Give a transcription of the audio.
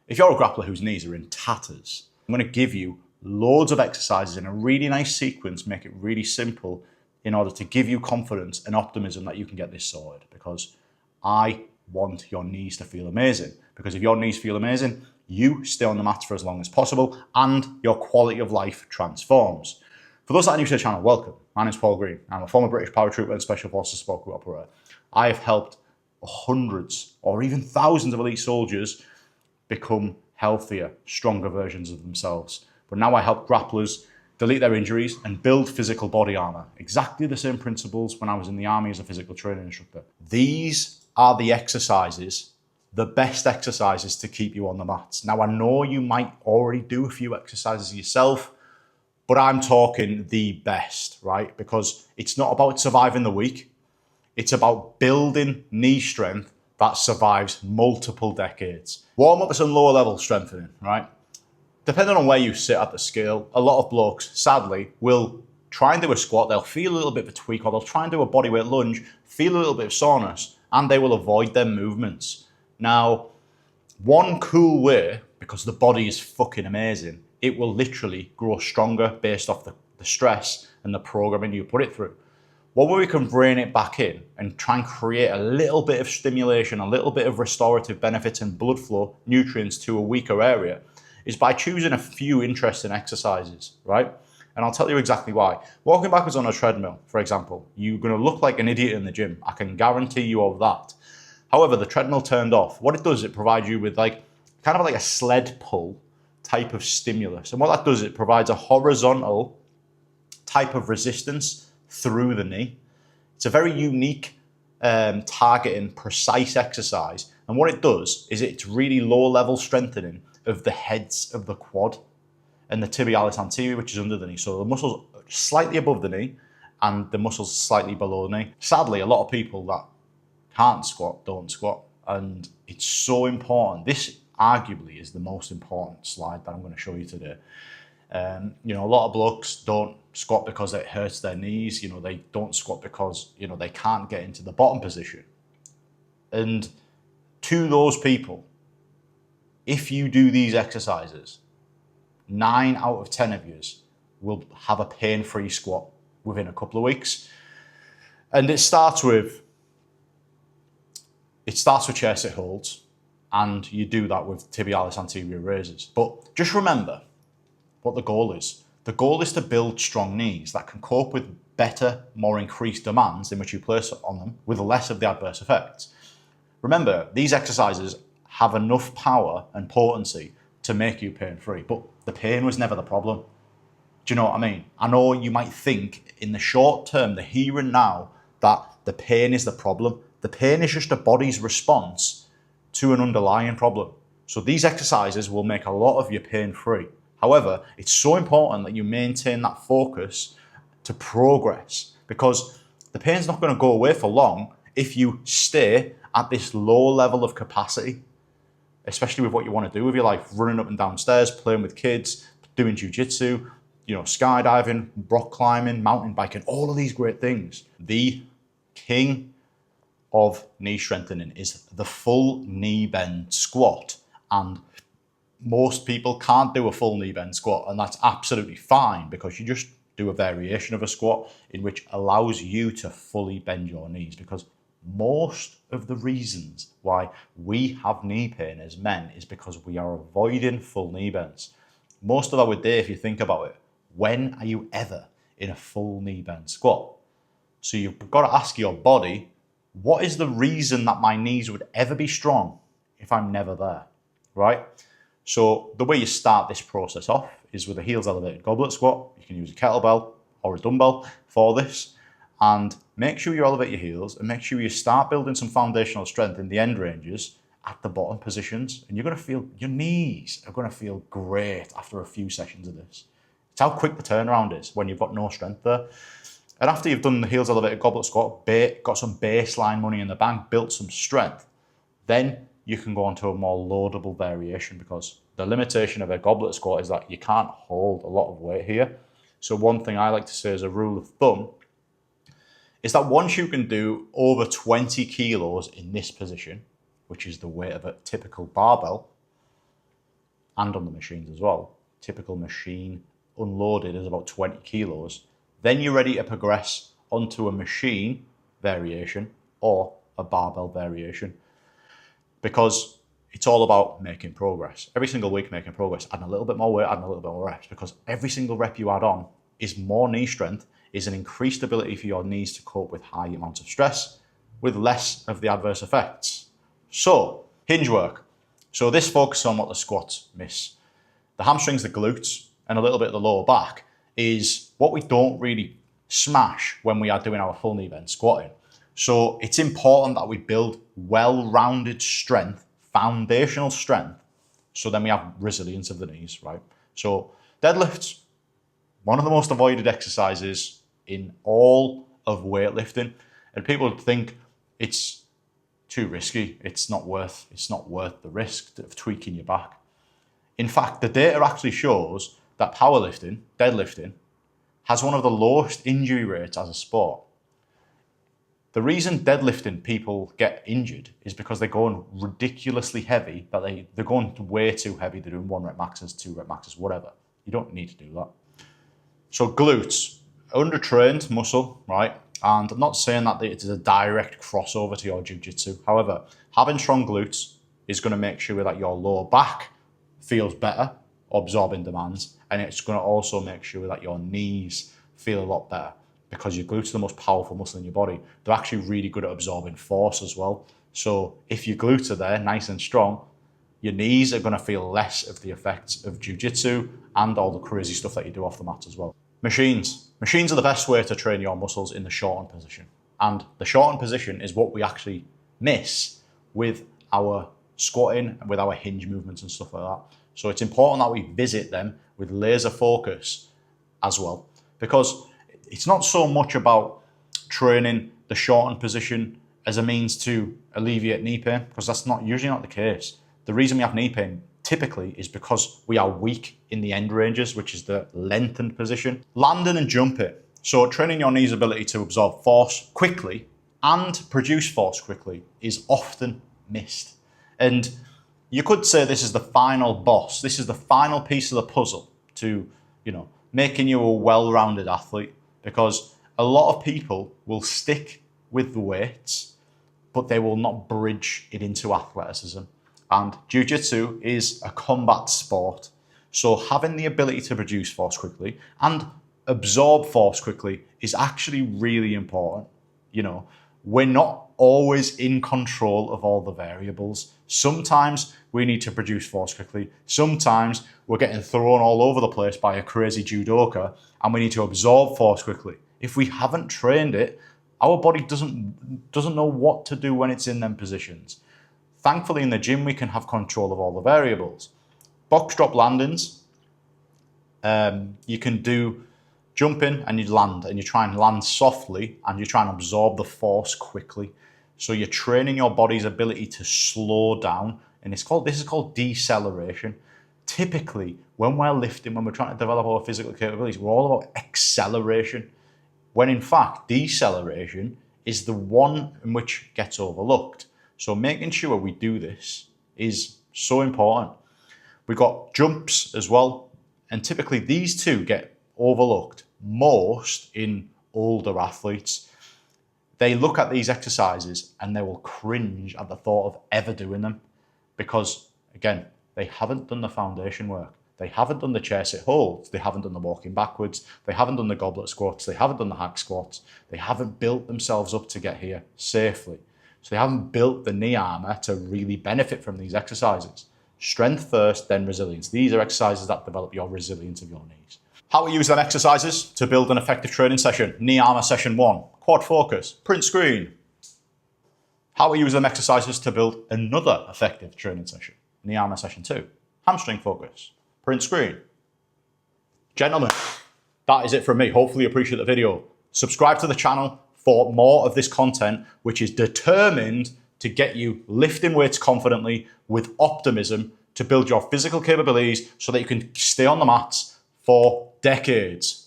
If you're a grappler whose knees are in tatters, I'm going to give you loads of exercises in a really nice sequence, make it really simple in order to give you confidence and optimism that you can get this sorted, because I want your knees to feel amazing. Because if your knees feel amazing, you stay on the mats for as long as possible and your quality of life transforms. For those that are new to the channel, welcome. My name is Paul Green. I'm a former British paratrooper and Special Forces support group operator. I have helped hundreds or even thousands of elite soldiers become healthier, stronger versions of themselves. But now I help grapplers delete their injuries and build physical body armor. Exactly the same principles when I was in the army as a physical training instructor. These are the exercises, the best exercises to keep you on the mats. Now I know you might already do a few exercises yourself, but I'm talking the best, right? Because it's not about surviving the week. It's about building knee strength that survives multiple decades. Warm-ups and lower level strengthening, right? Depending on where you sit at the scale, a lot of blokes, sadly, will try and do a squat, they'll feel a little bit of a tweak, or they'll try and do a bodyweight lunge, feel a little bit of soreness, and they will avoid their movements. Now, one cool way, because the body is fucking amazing, it will literally grow stronger based off the stress and the programming you put it through. One way we can rein it back in and try and create a little bit of stimulation, a little bit of restorative benefits and blood flow, nutrients to a weaker area, is by choosing a few interesting exercises, right? And I'll tell you exactly why. Walking backwards on a treadmill, for example, you're gonna look like an idiot in the gym. I can guarantee you of that. However, the treadmill turned off. What it does, it provides you with kind of like a sled pull type of stimulus. And what that does, it provides a horizontal type of resistance through the knee. It's a very unique, targeting, precise exercise. And what it does is it's really low level strengthening of the heads of the quad and the tibialis anterior, which is under the knee. So the muscles slightly above the knee and the muscles slightly below the knee. Sadly, a lot of people that can't squat don't squat. And it's so important. This arguably is the most important slide that I'm going to show you today. A lot of blokes don't squat because it hurts their knees. They don't squat because, they can't get into the bottom position. And to those people, if you do these exercises, 9 out of 10 of you will have a pain-free squat within a couple of weeks. And it starts with chair sit holds, and you do that with tibialis anterior raises. But just remember what the goal is. The goal is to build strong knees that can cope with better, more increased demands in which you place on them with less of the adverse effects. Remember, these exercises have enough power and potency to make you pain-free, but the pain was never the problem. Do you know what I mean? I know you might think in the short term, the here and now, that the pain is the problem. The pain is just the body's response to an underlying problem. So these exercises will make a lot of you pain-free. However, it's so important that you maintain that focus to progress, because the pain's not going to go away for long if you stay at this low level of capacity, especially with what you want to do with your life, running up and down stairs, playing with kids, doing jiu-jitsu, skydiving, rock climbing, mountain biking, all of these great things. The king of knee strengthening is the full knee bend squat. And most people can't do a full knee bend squat, and that's absolutely fine, because you just do a variation of a squat in which allows you to fully bend your knees. Because most of the reasons why we have knee pain as men is because we are avoiding full knee bends. Most of our day, if you think about it, when are you ever in a full knee bend squat? So you've got to ask your body, what is the reason that my knees would ever be strong if I'm never there, right? So the way you start this process off is with a heels elevated goblet squat. You can use a kettlebell or a dumbbell for this, and make sure you elevate your heels and make sure you start building some foundational strength in the end ranges at the bottom positions. And you're going to feel, your knees are going to feel great after a few sessions of this. It's how quick the turnaround is when you've got no strength there. And after you've done the heels elevated goblet squat, got some baseline money in the bank, built some strength, then you can go on to a more loadable variation, because the limitation of a goblet squat is that you can't hold a lot of weight here. So one thing I like to say as a rule of thumb is that once you can do over 20 kilos in this position, which is the weight of a typical barbell, and on the machines as well. Typical machine unloaded is about 20 kilos. Then you're ready to progress onto a machine variation or a barbell variation, because it's all about making progress. Every single week making progress, adding a little bit more weight, adding a little bit more reps, because every single rep you add on is more knee strength, is an increased ability for your knees to cope with high amounts of stress with less of the adverse effects. So, hinge work. So this focuses on what the squats miss. The hamstrings, the glutes, and a little bit of the lower back is what we don't really smash when we are doing our full knee bend squatting. So it's important that we build well-rounded strength, foundational strength, so then we have resilience of the knees, right? So deadlifts, one of the most avoided exercises in all of weightlifting, and people think it's too risky. It's not worth the risk of tweaking your back. In fact, the data actually shows that powerlifting, deadlifting, has one of the lowest injury rates as a sport. The reason deadlifting people get injured is because they're going ridiculously heavy, that they're going way too heavy. They're doing 1 rep maxes, 2 rep maxes, whatever. You don't need to do that. So glutes, undertrained muscle, right? And I'm not saying that it is a direct crossover to your jiu-jitsu. However, having strong glutes is going to make sure that your lower back feels better, absorbing demands, and it's going to also make sure that your knees feel a lot better, because your glutes are the most powerful muscle in your body. They're actually really good at absorbing force as well. So if your glutes are there, nice and strong, your knees are going to feel less of the effects of jiu-jitsu and all the crazy stuff that you do off the mats as well. Machines. Machines are the best way to train your muscles in the shortened position. And the shortened position is what we actually miss with our squatting and with our hinge movements and stuff like that. So it's important that we visit them with laser focus as well, because it's not so much about training the shortened position as a means to alleviate knee pain, because that's usually not the case. The reason we have knee pain typically is because we are weak in the end ranges, which is the lengthened position. Landing and jumping. So training your knees' ability to absorb force quickly and produce force quickly is often missed. And you could say this is the final boss. This is the final piece of the puzzle to, making you a well-rounded athlete, because a lot of people will stick with the weights, but they will not bridge it into athleticism. And jiu-jitsu is a combat sport. So having the ability to produce force quickly and absorb force quickly is actually really important. We're not always in control of all the variables. Sometimes we need to produce force quickly. Sometimes we're getting thrown all over the place by a crazy judoka and we need to absorb force quickly. If we haven't trained it, our body doesn't know what to do when it's in them positions. Thankfully, in the gym, we can have control of all the variables. Box drop landings, you can do jumping and you land, and you try and land softly and you try and absorb the force quickly. So you're training your body's ability to slow down, and this is called deceleration. Typically, when we're lifting, when we're trying to develop our physical capabilities, we're all about acceleration, when in fact, deceleration is the one in which gets overlooked. So making sure we do this is so important. We've got jumps as well, and typically these two get overlooked most in older athletes. They look at these exercises and they will cringe at the thought of ever doing them, because again, they haven't done the foundation work. They haven't done the chair sit holds. They haven't done the walking backwards. They haven't done the goblet squats. They haven't done the hack squats. They haven't built themselves up to get here safely. So they haven't built the knee armor to really benefit from these exercises. Strength first, then resilience. These are exercises that develop your resilience of your knees. How to use them exercises to build an effective training session. Knee armor session 1, quad focus, print screen. How to use them exercises to build another effective training session. Knee armor session 2, hamstring focus, print screen. Gentlemen, that is it from me. Hopefully you appreciate the video. Subscribe to the channel for more of this content, which is determined to get you lifting weights confidently with optimism to build your physical capabilities so that you can stay on the mats for decades.